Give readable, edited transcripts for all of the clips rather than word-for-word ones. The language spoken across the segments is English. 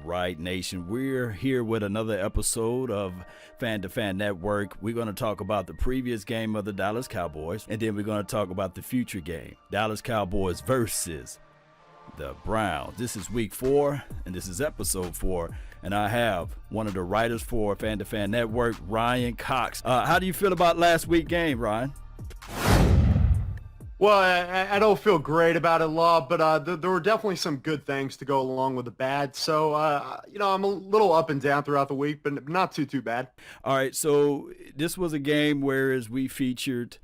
right, Nation. We're here with another episode of Fan to Fan Network. We're going to talk about the previous game of the Dallas Cowboys, and then we're going to talk about the future game, Dallas Cowboys versus the Browns. This is week 4, and this is episode 4, and I have one of the writers for Fan to Fan Network, Ryan Cox. How do you feel about last week's game, Ryan? Well, I don't feel great about it, Law, but there were definitely some good things to go along with the bad. So, I'm a little up and down throughout the week, but not too bad. All right, so this was a game whereas we featured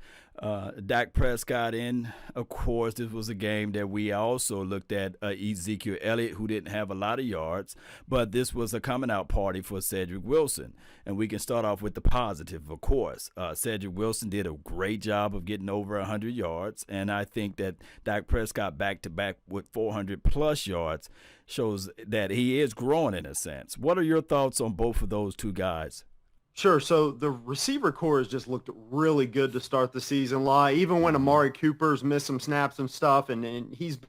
Dak Prescott in. Of course, this was a game that we also looked at Ezekiel Elliott, who didn't have a lot of yards, but this was a coming out party for Cedric Wilson. And we can start off with the positive, of course. Cedric Wilson did a great job of getting over 100 yards, and I think that Dak Prescott back-to-back with 400-plus yards shows that he is growing in a sense. What are your thoughts on both of those two guys? Sure. So the receiver core has just looked really good to start the season, Law. Even when Amari Cooper's missed some snaps and stuff, and he's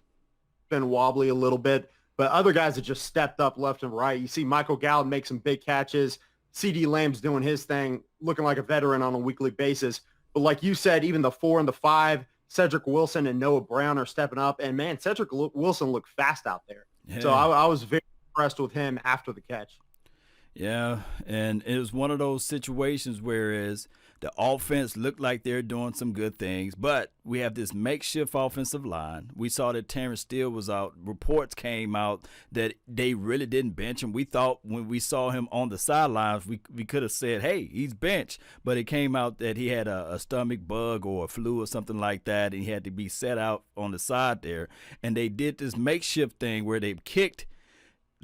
been wobbly a little bit, but other guys have just stepped up left and right. You see Michael Gallup make some big catches. CeeDee Lamb's doing his thing, looking like a veteran on a weekly basis. But like you said, even the 4 and the 5, Cedric Wilson and Noah Brown are stepping up. And, man, Cedric Wilson looked fast out there. Yeah. So I was very impressed with him after the catch. Yeah, and it was one of those situations whereas the offense looked like they're doing some good things, but we have this makeshift offensive line. We saw that Terrence Steele was out. Reports came out that they really didn't bench him. We thought when we saw him on the sidelines, we could have said, hey, he's benched, but it came out that he had a stomach bug or a flu or something like that, and he had to be set out on the side there. And they did this makeshift thing where they kicked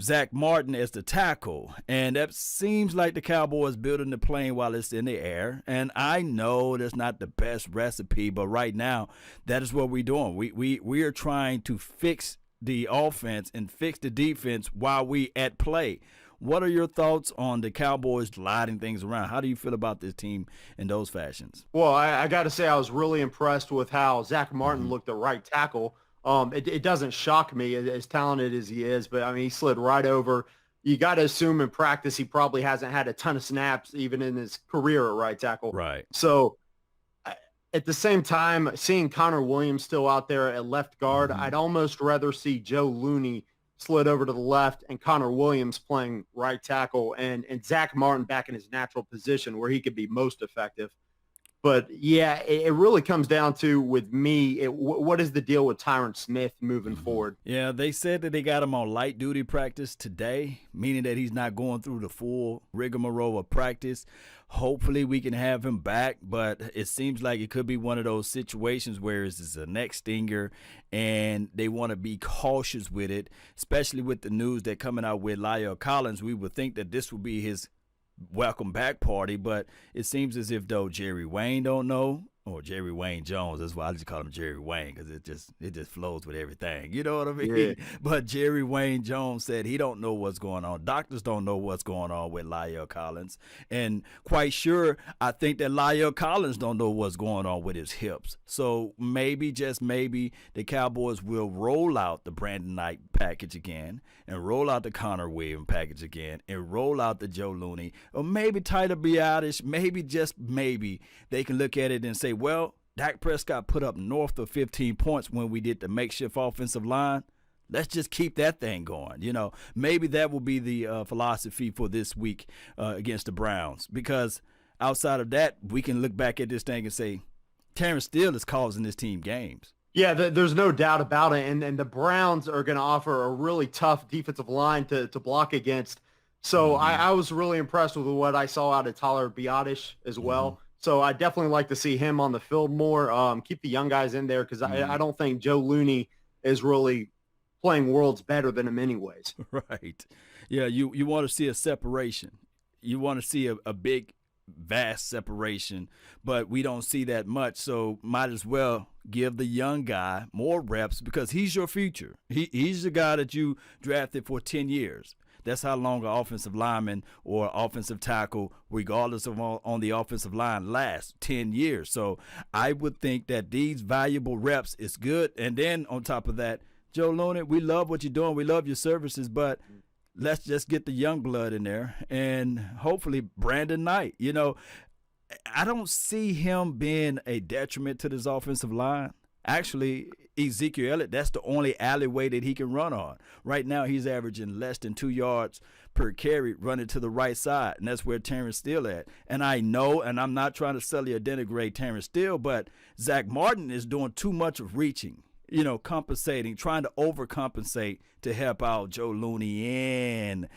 Zach Martin as the tackle, and that seems like the Cowboys building the plane while it's in the air. And I know that's not the best recipe, but right now that is what we're doing. We are trying to fix the offense and fix the defense while we at play. What are your thoughts on the Cowboys gliding things around? How do you feel about this team in those fashions? Well, I got to say I was really impressed with how Zach Martin looked at right tackle. It doesn't shock me as talented as he is, but I mean, he slid right over. You got to assume in practice he probably hasn't had a ton of snaps even in his career at right tackle. Right. So at the same time, seeing Connor Williams still out there at left guard, I'd almost rather see Joe Looney slid over to the left and Connor Williams playing right tackle and Zach Martin back in his natural position where he could be most effective. But, yeah, it really comes down to, with me, what is the deal with Tyron Smith moving forward? Yeah, they said that they got him on light duty practice today, meaning that he's not going through the full rigmarole of practice. Hopefully we can have him back, but it seems like it could be one of those situations where it's a neck stinger and they want to be cautious with it, especially with the news that coming out with La'el Collins. We would think that this would be his welcome back party, but it seems as if though Jerry Wayne don't know, or Jerry Wayne Jones, that's why I just call him Jerry Wayne, because it just flows with everything, you know what I mean? Yeah. But Jerry Wayne Jones said he don't know what's going on. Doctors don't know what's going on with La'el Collins, and quite sure I think that La'el Collins don't know what's going on with his hips. So maybe, just maybe, the Cowboys will roll out the Brandon Knight package again, and roll out the Connor Williams package again, and roll out the Joe Looney, or maybe Tyler Biadasz. Maybe, just maybe, they can look at it and say, well, Dak Prescott put up north of 15 points when we did the makeshift offensive line. Let's just keep that thing going. You know, maybe that will be the philosophy for this week against the Browns, because outside of that, we can look back at this thing and say, Terrence Steele is causing this team games. Yeah, there's no doubt about it. And the Browns are going to offer a really tough defensive line to block against. So I was really impressed with what I saw out of Tyler Biadasz as well. So I definitely like to see him on the field more. Keep the young guys in there, because I don't think Joe Looney is really playing worlds better than him anyways. Right. Yeah, you want to see a separation. You want to see a big, vast separation, but we don't see that much. So might as well give the young guy more reps, because he's your future. He's the guy that you drafted for 10 years. That's how long an offensive lineman or offensive tackle, regardless of on the offensive line, lasts, 10 years. So I would think that these valuable reps is good. And then on top of that, Joe Looney, we love what you're doing. We love your services, but let's just get the young blood in there and hopefully Brandon Knight. I don't see him being a detriment to this offensive line. Actually, Ezekiel Elliott, that's the only alleyway that he can run on. Right now, he's averaging less than 2 yards per carry running to the right side, and that's where Terrence Steele at. And I know, and I'm not trying to sully or denigrate Terrence Steele, but Zach Martin is doing too much of reaching, compensating, trying to overcompensate to help out Joe Looney and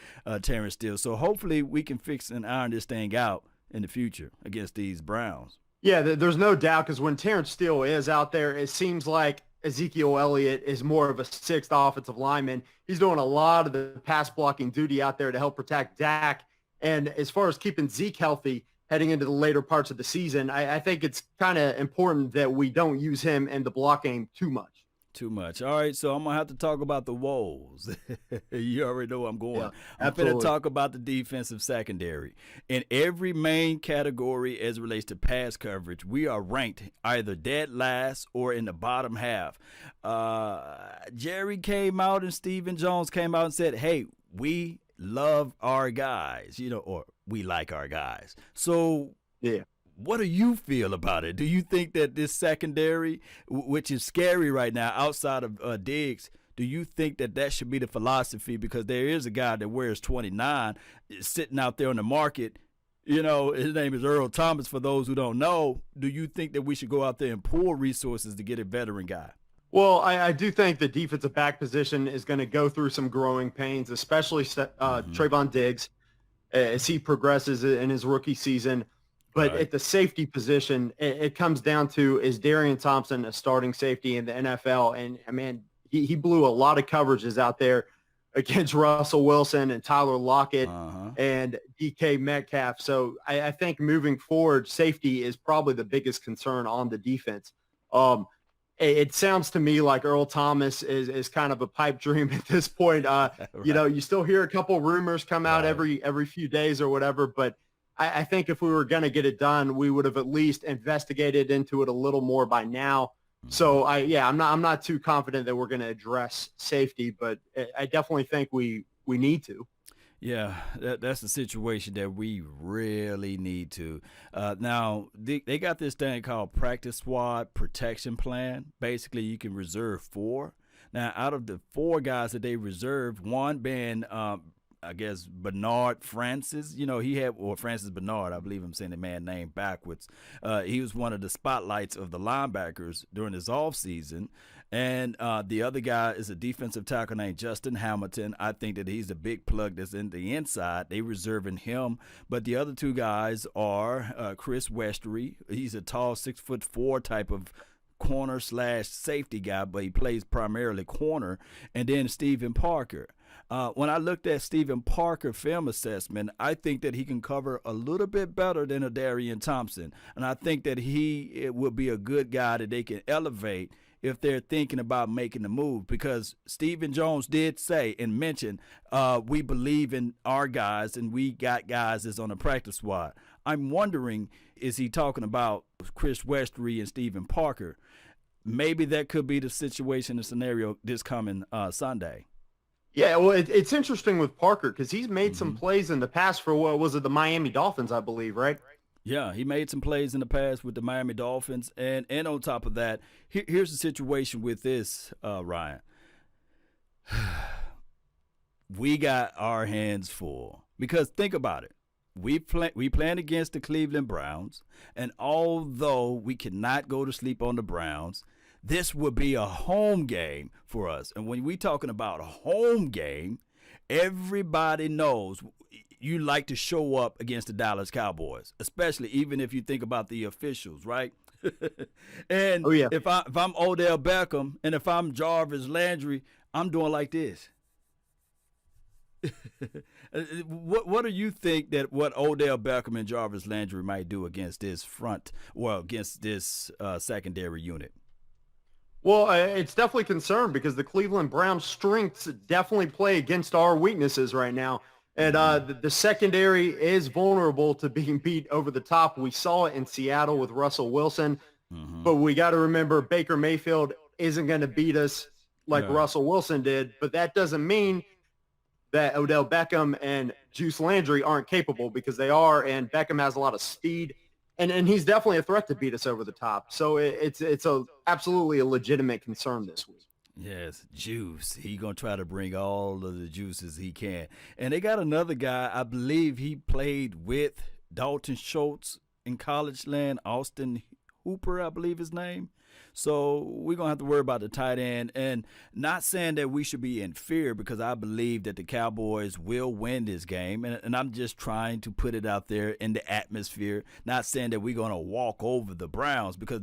Terrence Steele. So hopefully we can fix and iron this thing out in the future against these Browns. Yeah, there's no doubt, because when Terrence Steele is out there, it seems like Ezekiel Elliott is more of a sixth offensive lineman. He's doing a lot of the pass blocking duty out there to help protect Dak. And as far as keeping Zeke healthy heading into the later parts of the season, I think it's kind of important that we don't use him in the block game too much. Too much. All right, so I'm going to have to talk about the woes. You already know where I'm going. Yeah, I'm going to talk about the defensive secondary. In every main category as it relates to pass coverage, we are ranked either dead last or in the bottom half. Jerry came out and Stephen Jones came out and said, hey, we love our guys, or we like our guys. So, yeah. What do you feel about it? Do you think that this secondary, which is scary right now outside of Diggs, do you think that should be the philosophy? Because there is a guy that wears 29 sitting out there on the market. His name is Earl Thomas, for those who don't know. Do you think that we should go out there and pool resources to get a veteran guy? Well, I do think the defensive back position is going to go through some growing pains, especially Trayvon Diggs as he progresses in his rookie season. But right. At the safety position, it comes down to, is Darian Thompson a starting safety in the NFL? And, man, he blew a lot of coverages out there against Russell Wilson and Tyler Lockett and DK Metcalf. So I think moving forward, safety is probably the biggest concern on the defense. It sounds to me like Earl Thomas is kind of a pipe dream at this point. Right. You still hear a couple rumors come out every few days or whatever, but I think if we were going to get it done, we would have at least investigated into it a little more by now. So I'm not too confident that we're going to address safety, but I definitely think we need to. Yeah, that's the situation that we really need to. Now, they got this thing called practice squad protection plan. Basically, you can reserve 4. Now, out of the 4 guys that they reserved, one being I guess Bernard Francis, Francis Bernard, I believe I'm saying the man's name backwards. He was one of the spotlights of the linebackers during his offseason. And the other guy is a defensive tackle named Justin Hamilton. I think that he's a big plug that's in the inside. They reserving him. But the other 2 guys are Chris Westry. He's a tall 6'4" type of corner/safety guy, but he plays primarily corner. And then Stephen Parker. When I looked at Stephen Parker film assessment, I think that he can cover a little bit better than a Darian Thompson. And I think that it would be a good guy that they can elevate if they're thinking about making the move, because Stephen Jones did say and mention, we believe in our guys and we got guys that's on the practice squad. I'm wondering, is he talking about Chris Westry and Stephen Parker? Maybe that could be the situation, the scenario this coming Sunday. Yeah, well, it's interesting with Parker because he's made some plays in the past for, what was it, the Miami Dolphins, I believe, right? Yeah, he made some plays in the past with the Miami Dolphins. And on top of that, here's the situation with this, Ryan. We got our hands full. Because think about it. We playing against the Cleveland Browns. And although we cannot go to sleep on the Browns, this would be a home game for us. And when we talking about a home game, everybody knows you like to show up against the Dallas Cowboys, especially even if you think about the officials, right? And if I'm Odell Beckham and if I'm Jarvis Landry, I'm doing like this. What do you think that what Odell Beckham and Jarvis Landry might do against this against this secondary unit? Well, it's definitely concerned because the Cleveland Browns' strengths definitely play against our weaknesses right now. And the secondary is vulnerable to being beat over the top. We saw it in Seattle with Russell Wilson. But we got to remember Baker Mayfield isn't going to beat us like Russell Wilson did. But that doesn't mean that Odell Beckham and Juice Landry aren't capable, because they are, and Beckham has a lot of speed, and he's definitely a threat to beat us over the top. So it's absolutely a legitimate concern this week. Yes, juice. He gonna try to bring all of the juices he can. And they got another guy, I believe he played with Dalton Schultz in college land, Austin Hooper, I believe his name. So we're going to have to worry about the tight end. And not saying that we should be in fear, because I believe that the Cowboys will win this game. And I'm just trying to put it out there in the atmosphere, not saying that we're going to walk over the Browns, because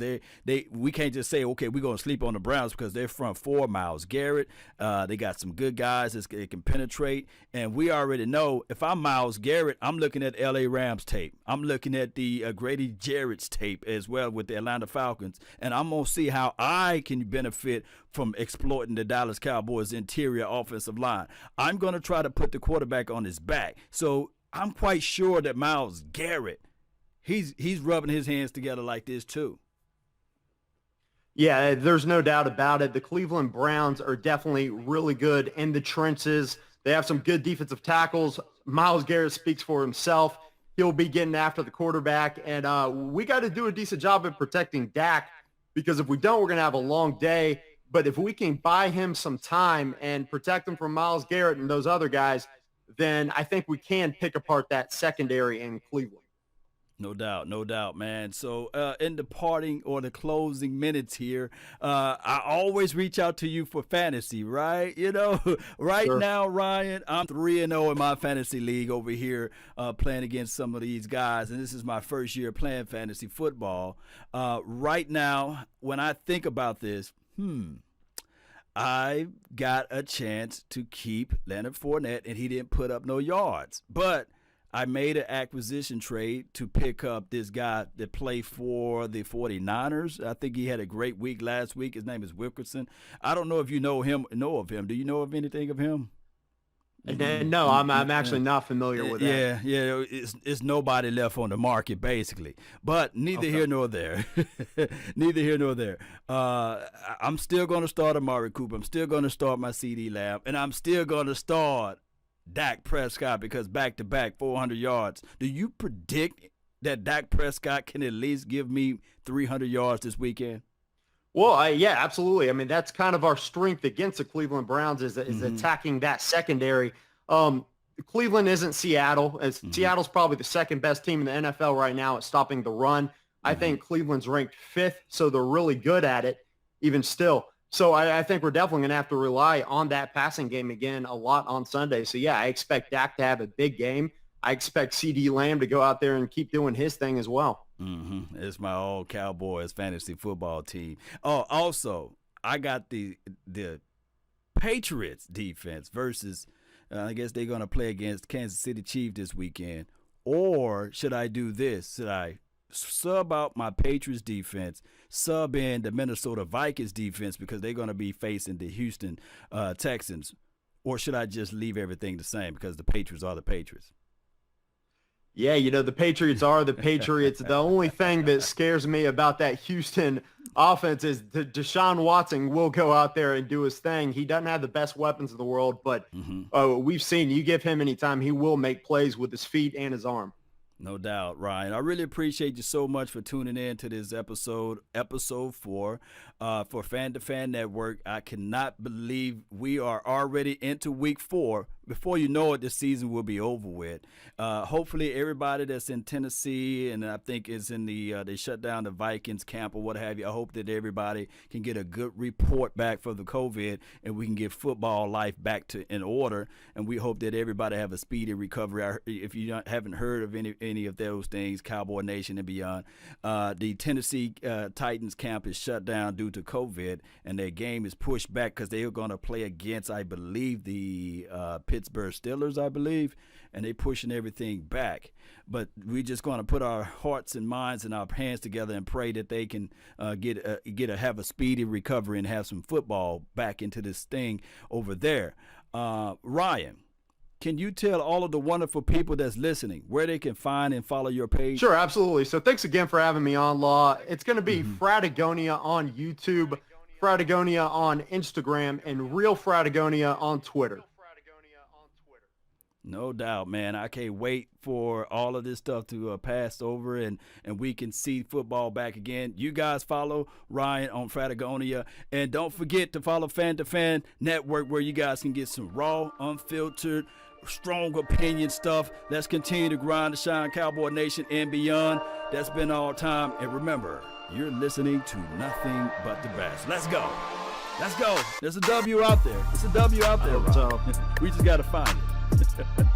we can't just say, okay, we're going to sleep on the Browns, because they're front four. Myles Garrett, they got some good guys that can penetrate. And we already know, if I'm Myles Garrett, I'm looking at L.A. Rams tape. I'm looking at the Grady Jarrett's tape as well with the Atlanta Falcons. And I'm going to see how I can benefit from exploiting the Dallas Cowboys interior offensive line. I'm going to try to put the quarterback on his back. So I'm quite sure that Myles Garrett, he's rubbing his hands together like this too. Yeah, there's no doubt about it. The Cleveland Browns are definitely really good in the trenches. They have some good defensive tackles. Myles Garrett speaks for himself. He'll be getting after the quarterback. And we got to do a decent job of protecting Dak, because if we don't, we're going to have a long day. But if we can buy him some time and protect him from Myles Garrett and those other guys, then I think we can pick apart that secondary in Cleveland. No doubt, man. So in the parting or the closing minutes here, I always reach out to you for fantasy, right? You know, right Sure. now, Ryan, I'm 3-0 in my fantasy league over here playing against some of these guys, and this is my first year playing fantasy football. Right now, when I think about this, I got a chance to keep Leonard Fournette, and he didn't put up no yards, but I made an acquisition trade to pick up this guy that played for the 49ers. I think he had a great week last week. His name is Wilkerson. I don't know if you know of him. Do you know of anything of him? No, I'm actually not familiar with that. Yeah. It's nobody left on the market, basically. But neither here nor there. Neither here nor there. I'm still going to start Amari Cooper. I'm still going to start my CD Lamb. And I'm still going to start Dak Prescott, because back-to-back 400 yards. Do you predict that Dak Prescott can at least give me 300 yards this weekend? Well, yeah, absolutely. I mean, that's kind of our strength against the Cleveland Browns is attacking that secondary. Cleveland isn't Seattle. Seattle's probably the second best team in the NFL right now at stopping the run. I think Cleveland's ranked 5th, so they're really good at it, even still. So I think we're definitely going to have to rely on that passing game again a lot on Sunday. So, yeah, I expect Dak to have a big game. I expect CD Lamb to go out there and keep doing his thing as well. It's my old Cowboys fantasy football team. Oh, also, I got the Patriots defense versus, I guess they're going to play against Kansas City Chiefs this weekend. Or should I do this? Should I sub out my Patriots defense, sub in the Minnesota Vikings defense, because they're going to be facing the Houston Texans? Or should I just leave everything the same, because the Patriots are the Patriots? Yeah, the Patriots are the Patriots. The only thing that scares me about that Houston offense is Deshaun Watson will go out there and do his thing. He doesn't have the best weapons in the world, but we've seen you give him any time, he will make plays with his feet and his arm. No doubt, Ryan. I really appreciate you so much for tuning in to this episode 4 for Fan to Fan Network. I cannot believe we are already into week 4. Before you know it, the season will be over with. Hopefully everybody that's in Tennessee, and I think is in they shut down the Vikings camp or what have you, I hope that everybody can get a good report back for the COVID, and we can get football life back in order. And we hope that everybody have a speedy recovery. If you haven't heard of any of those things, Cowboy Nation and beyond, the Tennessee Titans camp is shut down due to COVID, and their game is pushed back because they are going to play against, I believe, the Pittsburgh Steelers, I believe, and they're pushing everything back. But we're just going to put our hearts and minds and our hands together and pray that they can have a speedy recovery and have some football back into this thing over there. Ryan, can you tell all of the wonderful people that's listening where they can find and follow your page? Sure, absolutely. So thanks again for having me on, Law. It's going to be Fratagonia on YouTube, Fratagonia on Instagram, and Real Fratagonia on Twitter. No doubt, man. I can't wait for all of this stuff to pass over and we can see football back again. You guys follow Ryan on Fratagonia. And don't forget to follow Fan to Fan Network, where you guys can get some raw, unfiltered, strong opinion stuff. Let's continue to grind to shine, Cowboy Nation and beyond. That's been all time. And remember, you're listening to nothing but the best. Let's go. Let's go. There's a W out there. It's a W out there, Rob. We just got to find it.